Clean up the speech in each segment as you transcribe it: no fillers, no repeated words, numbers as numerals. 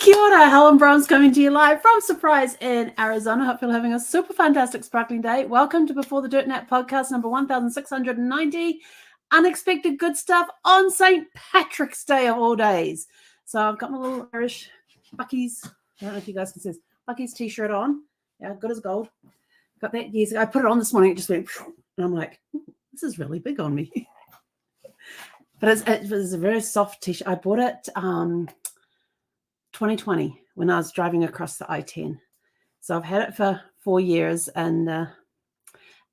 Kia ora, Helen Brown's coming to you live from Surprise in Arizona. Hope you're having a super fantastic sparkling day. Welcome to Before the Dirt Nap podcast number 1690. Unexpected good stuff on St. Patrick's Day of all days. So I've got my little Irish Bucky's, I don't know if you guys can see this, Bucky's t-shirt on. Yeah, good as gold. Got that years ago. I put it on this morning, it just went, and I'm like, this is really big on me. But it was a very soft t-shirt. I bought it 2020 when I was driving across the I-10. So I've had it for 4 years and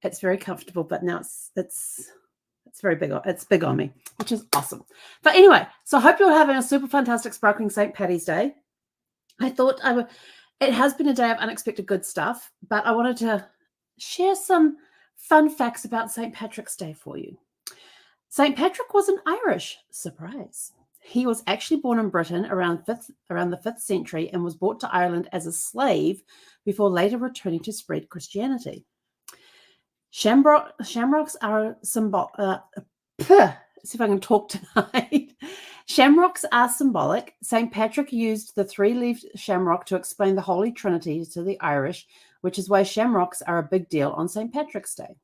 it's very comfortable, but now it's very big. It's big on me, which is awesome. But anyway, so I hope you're having a super fantastic sparkling St. Paddy's Day. I thought it has been a day of unexpected good stuff, but I wanted to share some fun facts about St. Patrick's Day for you. St. Patrick was an Irish, surprise. He was actually born in Britain around the 5th century and was brought to Ireland as a slave before later returning to spread Christianity. Shamrocks are see if I can talk tonight. Shamrocks are symbolic. St. Patrick used the three-leaved shamrock to explain the Holy Trinity to the Irish, which is why shamrocks are a big deal on St. Patrick's Day.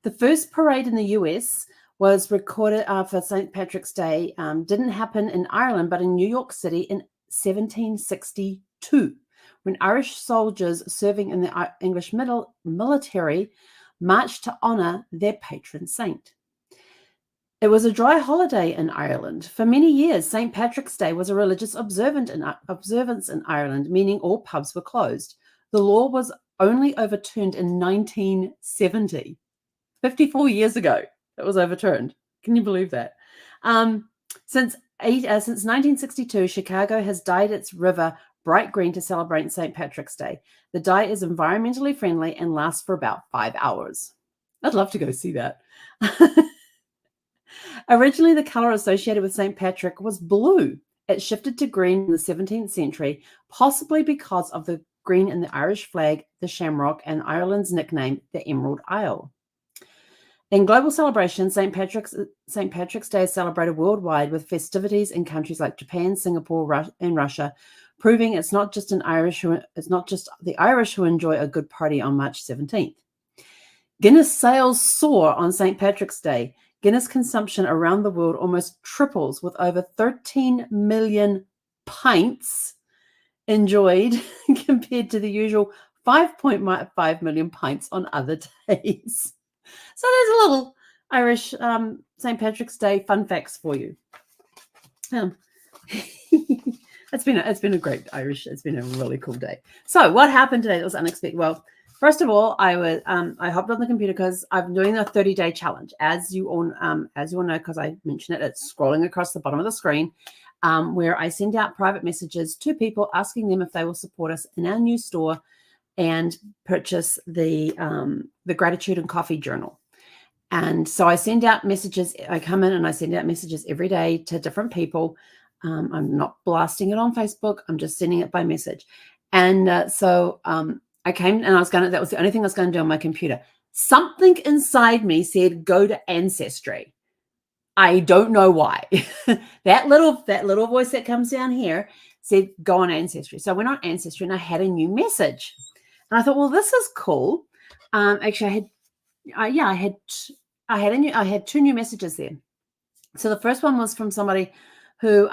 The first parade in the US was recorded for St. Patrick's Day, didn't happen in Ireland, but in New York City in 1762, when Irish soldiers serving in the English military marched to honor their patron saint. It was a dry holiday in Ireland. For many years, St. Patrick's Day was a religious observance in Ireland, meaning all pubs were closed. The law was only overturned in 1970, 54 years ago. It was overturned. Can you believe that? Since 1962, Chicago has dyed its river bright green to celebrate St. Patrick's Day. The dye is environmentally friendly and lasts for about 5 hours. I'd love to go see that. Originally, the color associated with St. Patrick was blue. It shifted to green in the 17th century, possibly because of the green in the Irish flag, the shamrock, and Ireland's nickname, the Emerald Isle. In global celebrations, St. Patrick's Day is celebrated worldwide with festivities in countries like Japan, Singapore, and Russia, proving it's not just the Irish who enjoy a good party on March 17th. Guinness sales soar on St. Patrick's Day. Guinness consumption around the world almost triples, with over 13 million pints enjoyed compared to the usual 5.5 million pints on other days. So there's a little Irish St. Patrick's Day fun facts for you. It's been a great Irish. It's been a really cool day. So what happened today that was unexpected? Well, first of all, I hopped on the computer because I'm doing a 30-day challenge, as you all know, because I mentioned it. It's scrolling across the bottom of the screen, where I send out private messages to people asking them if they will support us in our new store and purchase the Gratitude and Coffee Journal. And so I send out messages. I come in and I send out messages every day to different people. I'm not blasting it on Facebook. I'm just sending it by message. And so I came and that was the only thing I was going to do on my computer. Something inside me said, go to Ancestry. I don't know why. that little voice that comes down here said, go on Ancestry. So I went on Ancestry and I had a new message. And I thought, well, this is cool. Actually, I had 2 new messages there. So the first one was from somebody who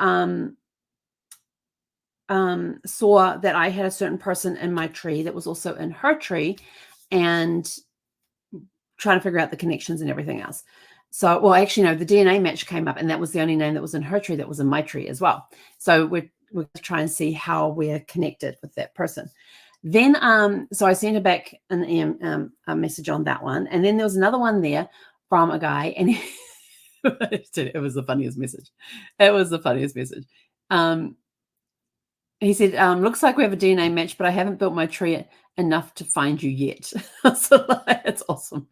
saw that I had a certain person in my tree that was also in her tree, and trying to figure out the connections and everything else. So, well, actually, no, the DNA match came up, and that was the only name that was in her tree that was in my tree as well. So we're going to try and see how we're connected with that person. Then, so I sent her back a message on that one. And then there was another one there from a guy, and it was the funniest message. It was the funniest message. He said, looks like we have a DNA match, but I haven't built my tree enough to find you yet. So it's awesome.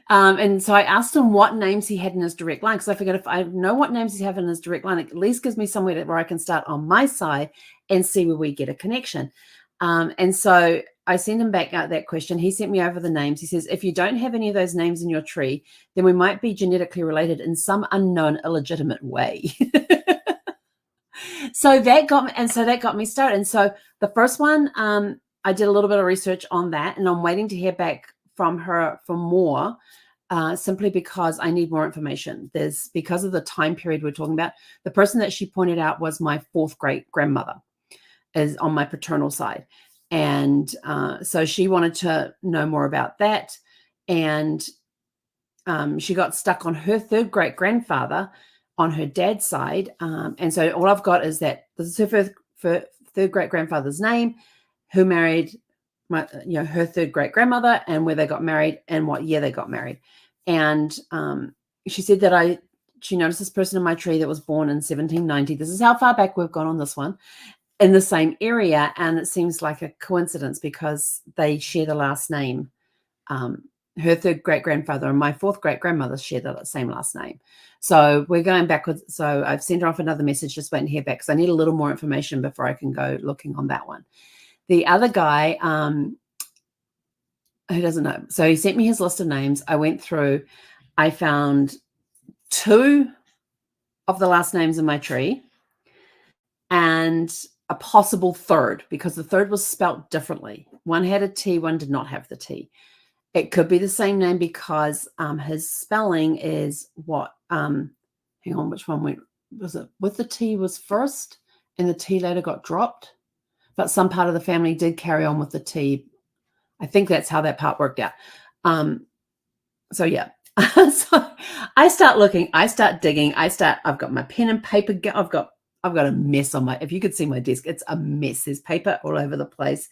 And so I asked him what names he had in his direct line, because I figured if I know what names he has in his direct line, it at least gives me somewhere where I can start on my side and see where we get a connection. And so I sent him back out that question. He sent me over the names. He says, if you don't have any of those names in your tree, then we might be genetically related in some unknown, illegitimate way. So that got me started. And so the first one, I did a little bit of research on that, and I'm waiting to hear back from her for more, simply because I need more information. Because of the time period we're talking about, the person that she pointed out was my fourth great grandmother, is on my paternal side. And so she wanted to know more about that. And she got stuck on her third great grandfather on her dad's side. And so all I've got is that this is her third great grandfather's name, who married her third great grandmother, and where they got married and what year they got married. And she said that she noticed this person in my tree that was born in 1790. This is how far back we've gone on this one, in the same area. And it seems like a coincidence because they share the last name. Her third great grandfather and my fourth great grandmother share the same last name. So we're going backwards. So I've sent her off another message, just waiting to hear back because I need a little more information before I can go looking on that one. The other guy, who doesn't know, so he sent me his list of names. I went through, I found 2 of the last names in my tree and a possible third, because the third was spelt differently. One had a T, one did not have the T. It could be the same name because his spelling is what? Hang on, which one was it? With the T was first and the T later got dropped. But some part of the family did carry on with the T. I think that's how that part worked out. So yeah. So I start looking, I start digging, I've got my pen and paper. I've got a mess on if you could see my desk, it's a mess. There's paper all over the place,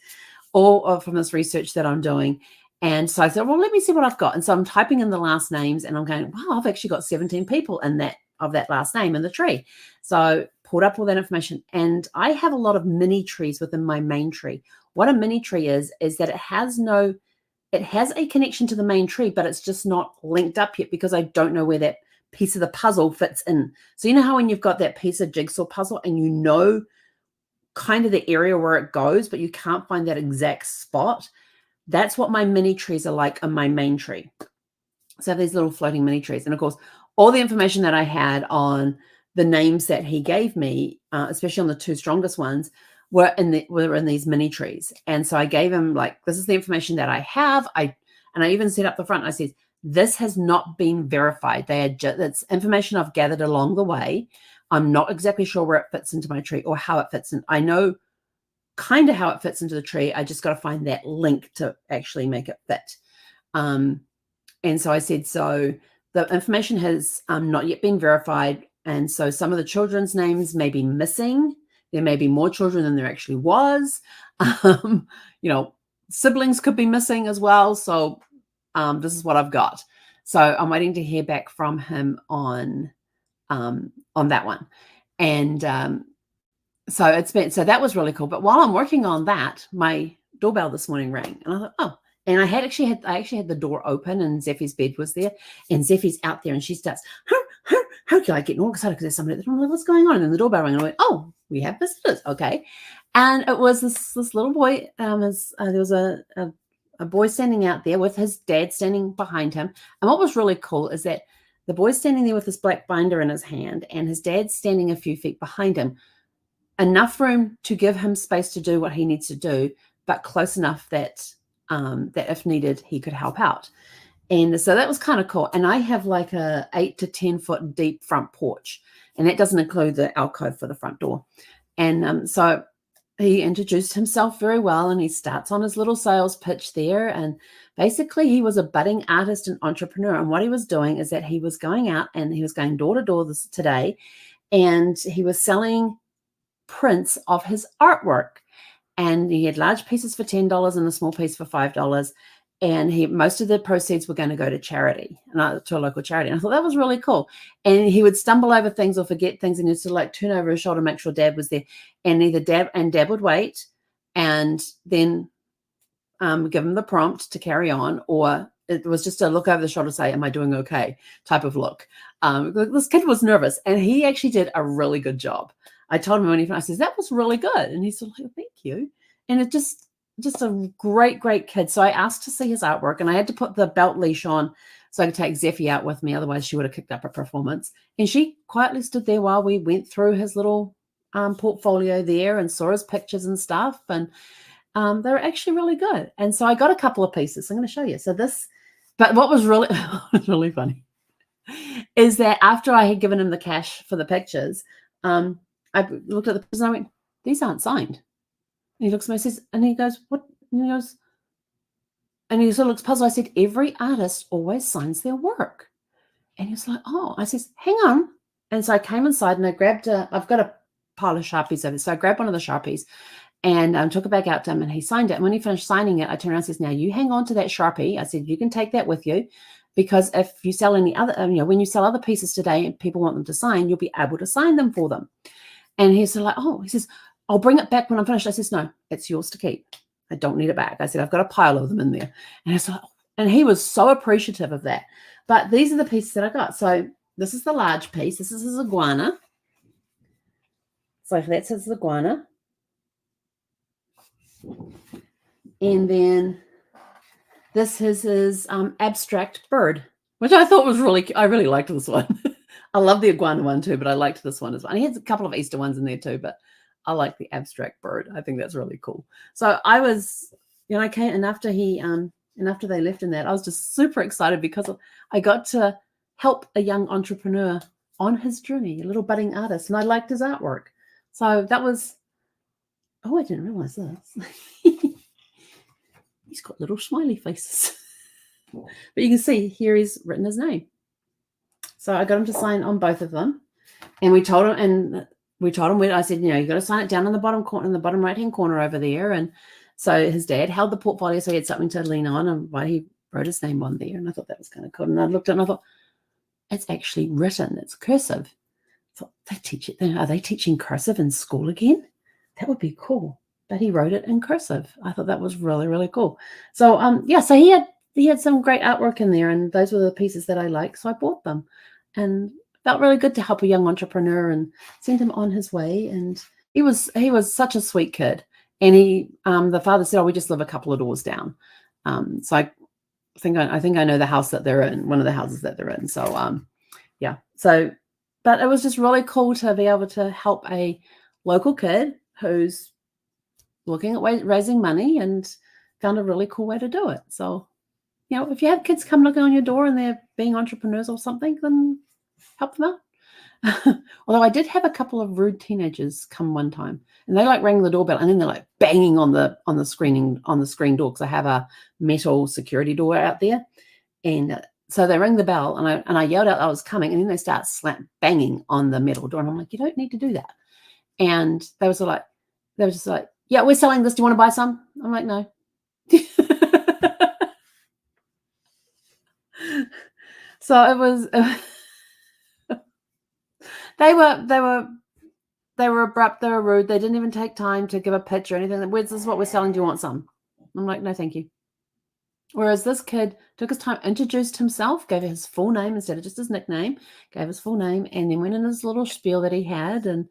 all from this research that I'm doing. And so I said, well, let me see what I've got. And so I'm typing in the last names and I'm going, wow, I've actually got 17 people of that last name in the tree. So pulled up all that information. And I have a lot of mini trees within my main tree. What a mini tree is that it has a connection to the main tree, but it's just not linked up yet because I don't know where that piece of the puzzle fits in. So you know how when you've got that piece of jigsaw puzzle and you know kind of the area where it goes, but you can't find that exact spot? That's what my mini trees are like on my main tree. So I have these little floating mini trees. And of course, all the information that I had on the names that he gave me, especially on the 2 strongest ones, were in these mini trees. And so I gave him, like, this is the information that I have. And I even set up the front. I said, this has not been verified. That's information I've gathered along the way. I'm not exactly sure where it fits into my tree or how it fits in. I know kind of how it fits into the tree. I just got to find that link to actually make it fit. And so I said, so the information has not yet been verified. And so some of the children's names may be missing. There may be more children than there actually was. Siblings could be missing as well. So this is what I've got. So I'm waiting to hear back from him on that one. And so that was really cool. But while I'm working on that, my doorbell this morning rang, and I thought, oh, and I actually had the door open, and Zeffie's bed was there, and Zeffie's out there, and she starts, how can I get all excited because there's somebody at the door? Like, what's going on? And then the doorbell rang, and I went, oh, we have visitors, okay. And it was this little boy. There was a boy standing out there with his dad standing behind him. And what was really cool is that the boy's standing there with this black binder in his hand, and his dad's standing a few feet behind him. Enough room to give him space to do what he needs to do, but close enough that if needed, he could help out. And so that was kind of cool. And I have like a 8 to 10 foot deep front porch, and that doesn't include the alcove for the front door. And so he introduced himself very well, and he starts on his little sales pitch there. And basically he was a budding artist and entrepreneur. And what he was doing is that he was going out and he was going door to door today, and he was selling prints of his artwork. And he had large pieces for $10 and a small piece for $5. And most of the proceeds were going to go to charity, to a local charity. And I thought that was really cool. And he would stumble over things or forget things, and he'd sort of like turn over his shoulder, make sure Dad was there. And either Dad would wait and then give him the prompt to carry on, or it was just a look over the shoulder, say, am I doing okay type of look. This kid was nervous, and he actually did a really good job. I told him I said, that was really good. And he's sort of like, thank you. And it just a great, great kid. So I asked to see his artwork, and I had to put the belt leash on so I could take Zeffie out with me. Otherwise she would have kicked up a performance. And she quietly stood there while we went through his little portfolio there and saw his pictures and stuff. And they were actually really good. And so I got a couple of pieces. I'm going to show you. So this, but what was really, really funny is that after I had given him the cash for the pictures, I looked at the pictures and I went, these aren't signed. And he looks at me and says, and he goes, what? And he goes, and he sort of looks puzzled. I said, every artist always signs their work. And he was like, oh, I says, hang on. And so I came inside and I grabbed I've got a pile of Sharpies over there. So I grabbed one of the Sharpies and took it back out to him and he signed it. And when he finished signing it, I turned around and says, now you hang on to that Sharpie. I said, you can take that with you because if you sell any other, when you sell other pieces today and people want them to sign, you'll be able to sign them for them. And he's like, oh, he says, I'll bring it back when I'm finished. I says, no, it's yours to keep. I don't need it back. I said, I've got a pile of them in there. And it's like, and he was so appreciative of that. But these are the pieces that I got. So this is the large piece. This is his iguana. So that's his iguana. And then this is his abstract bird, which I thought was I really liked this one. I love the iguana one too, but I liked this one as well. And he has a couple of Easter ones in there too, but I like the abstract bird. I think that's really cool. So I was, I came, and after after they left in that, I was just super excited because I got to help a young entrepreneur on his journey, a little budding artist, and I liked his artwork. So that was, oh, I didn't realize this. He's got little smiley faces. But you can see here he's written his name. So I got him to sign on both of them. And we told him, I said, you got to sign it down in the bottom corner, in the bottom right-hand corner over there. And so his dad held the portfolio so he had something to lean on, and why he wrote his name on there. And I thought that was kind of cool. And I looked at it and I thought, it's actually written. It's cursive. I thought, they teach it. Are they teaching cursive in school again? That would be cool. But he wrote it in cursive. I thought that was really, really cool. So so he had some great artwork in there, and those were the pieces that I liked. So I bought them, and felt really good to help a young entrepreneur and send him on his way. And he was such a sweet kid. And the father said, oh, we just live a couple of doors down. So I think I know the house that they're in, one of the houses that they're in. So, yeah. So, but it was just really cool to be able to help a local kid who's looking at raising money and found a really cool way to do it. So, if you have kids come knocking on your door and they're being entrepreneurs or something, then help them out. Although I did have a couple of rude teenagers come one time, and they rang the doorbell, and then they're banging on the screen door, because I have a metal security door out there, and so they rang the bell, and I yelled out I was coming, and then they start banging on the metal door, and I'm like, you don't need to do that. And they were just like, yeah, we're selling this. Do you want to buy some? I'm like, no. So it was. They were abrupt. They were rude. They didn't even take time to give a pitch or anything. This is what we're selling. Do you want some? I'm like, no, thank you. Whereas this kid took his time, introduced himself, gave his full name instead of just his nickname, gave his full name, and then went in his little spiel that he had. And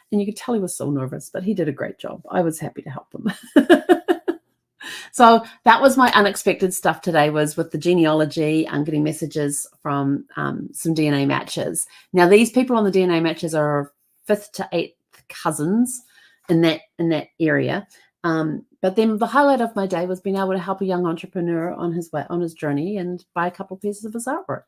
you could tell he was so nervous, but he did a great job. I was happy to help him. So that was my unexpected stuff today, was with the genealogy. I'm getting messages from some DNA matches. Now, these people on the DNA matches are 5th to 8th cousins in that area. But then the highlight of my day was being able to help a young entrepreneur on his journey and buy a couple of pieces of his artwork.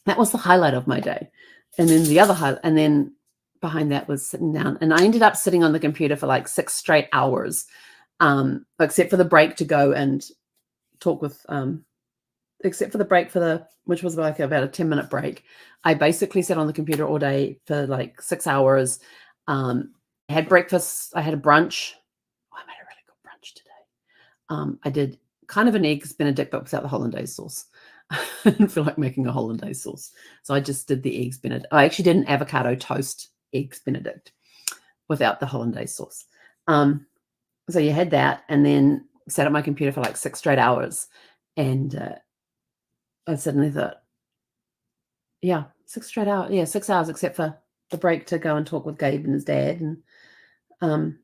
That was the highlight of my day. And then the other highlight, and then behind that was sitting down. And I ended up sitting on the computer for 6 straight hours. Except for the break to go and talk with, except for the break which was about a 10-minute break. I basically sat on the computer all day for 6 hours. I had breakfast. I had a brunch. Oh, I made a really good brunch today. I did kind of an eggs Benedict, but without the hollandaise sauce. I didn't feel like making a hollandaise sauce. So I just did the eggs Benedict. I actually did an avocado toast eggs Benedict without the hollandaise sauce. So you had that, and then sat at my computer for 6 straight hours. And I suddenly thought, 6 straight hours. Yeah, 6 hours, except for the break to go and talk with Gabe and his dad. And and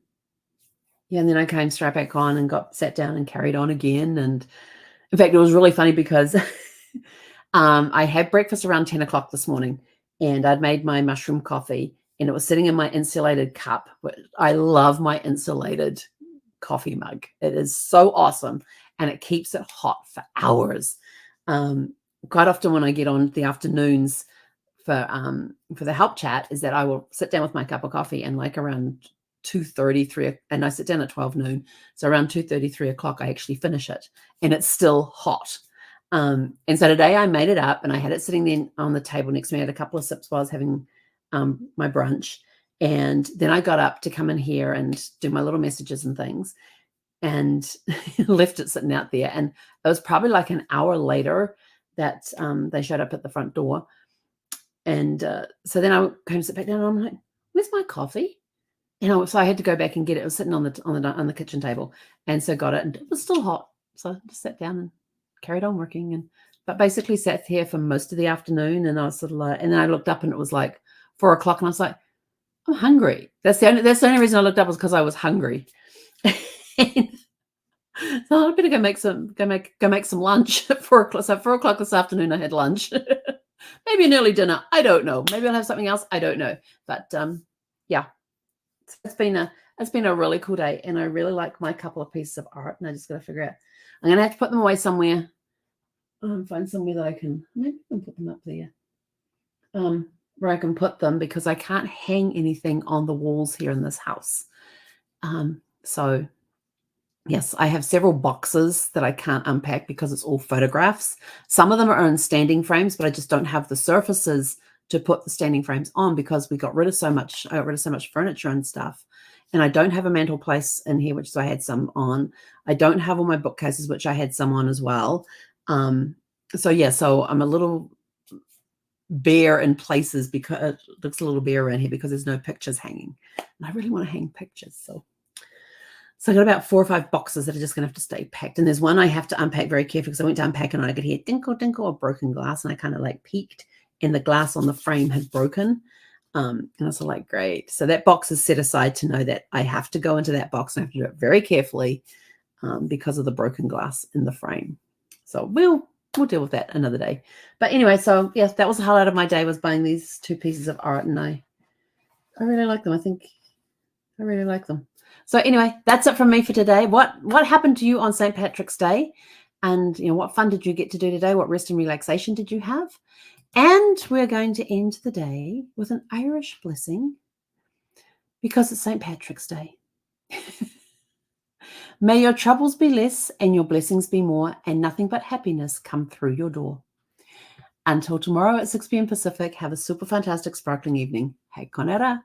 then I came straight back on and sat down and carried on again. And in fact, it was really funny because I had breakfast around 10 o'clock this morning, and I'd made my mushroom coffee. and it was sitting in my insulated cup. I love my insulated coffee mug. It is so awesome, and it keeps it hot for hours. Quite often when I get on the afternoons for the help chat, is that I will sit down with my cup of coffee, and like around 2:30, 3, and I sit down at 12 noon. So around 2:30, 3 o'clock, I actually finish it, and it's still hot. And so today I made it up, and I had it sitting then on the table next to me. I had a couple of sips while I was having my brunch. And then I got up to come in here and do my little messages and things, and left it sitting out there. And it was probably like an hour later that they showed up at the front door. And so then I came to sit back down, and I'm like, "Where's my coffee?" So I had to go back and get it. It was sitting on the kitchen table, and so got it, and it was still hot. So I just sat down and carried on working, but basically sat here for most of the afternoon. And I was sort of like, and then I looked up, and it was like 4 o'clock, and I was like, I'm hungry. That's the only reason I looked up, was because I was hungry. So I better go make some lunch at 4 o'clock. So 4 o'clock this afternoon, I had lunch. Maybe an early dinner. I don't know. Maybe I'll have something else. I don't know. But yeah, it's been a really cool day, and I really like my couple of pieces of art, and I just got to figure out. I'm gonna have to put them away somewhere. Find somewhere that I can put them up there. Where I can put them, because I can't hang anything on the walls here in this house. So yes, I have several boxes that I can't unpack because it's all photographs. Some of them are in standing frames, but I just don't have the surfaces to put the standing frames on, because we got rid of so much furniture and stuff. And I don't have a mantelpiece in here, which I had some on. I don't have all my bookcases, which I had some on as well. So I'm a little bare in places, because it looks a little bare around here because there's no pictures hanging. And I really want to hang pictures. So I got about 4 or 5 boxes that are just going to have to stay packed. And there's one I have to unpack very carefully, because I went to unpack and I could hear dinkle, dinkle of broken glass. And I kind of like peeked, and the glass on the frame had broken. And I was like, great. So that box is set aside to know that I have to go into that box, and I have to do it very carefully because of the broken glass in the frame. So we'll deal with that another day. But anyway, so yes, that was the highlight of my day, was buying these 2 pieces of art, and I really like them. I think I really like them. So anyway, that's it from me for today. What happened to you on St. Patrick's Day? And what fun did you get to do today? What rest and relaxation did you have? And we're going to end the day with an Irish blessing, because it's St. Patrick's Day. May your troubles be less and your blessings be more, and nothing but happiness come through your door. Until tomorrow at 6 p.m. Pacific, have a super fantastic sparkling evening. Hei konera.